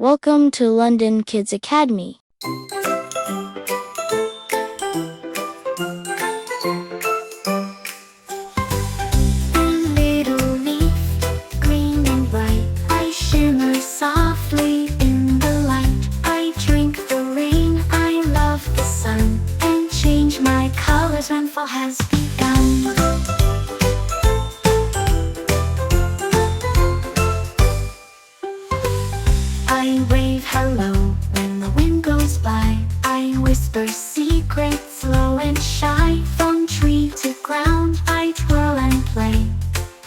Welcome to London Kids Academy. Little leaf, green and bright, I shimmer softly in the light. I drink the rain, I love the sun, and change my colors when fall has begun. I wave hello when the wind goes by. I whisper secrets low and shy. From tree to ground, I twirl and play.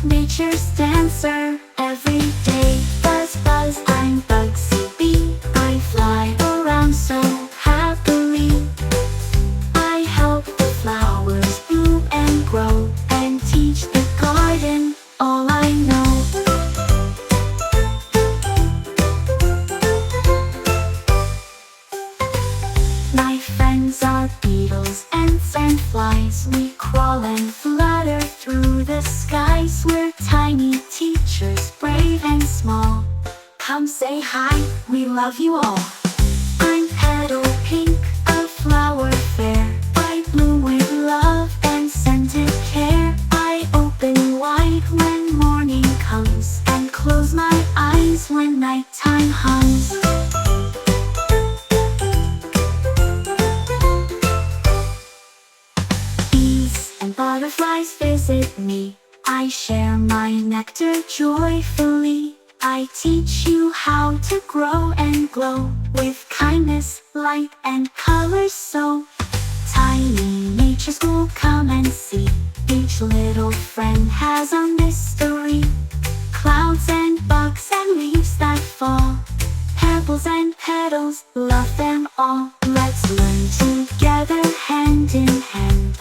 Nature's dancer every day. Buzz, buzz, I'm Bugsy Bee. I fly around so happily. I help the flowers bloom and grow, and teach the garden all I know. My friends are beetles, ants and flies. We crawl and flutter through the skies. We're tiny teachers, brave and small. Come say hi, we love you all. I'm petal pink, a flower fair. I bloom with love and scented care. I open wide when morning comes, and close my eyes when nighttime hums. Butterflies visit me. I share my nectar joyfully. I teach you how to grow and glow with kindness, light, and colors so. Tiny nature school, come and see. Each little friend has a mystery. Clouds and bugs and leaves that fall. Pebbles and petals, love them all. Let's learn together, hand in hand.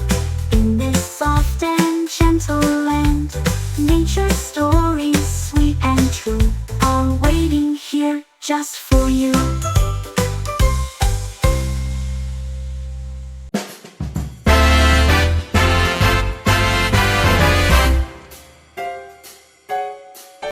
In this soft and gentle land, nature's stories, sweet and true, are waiting here just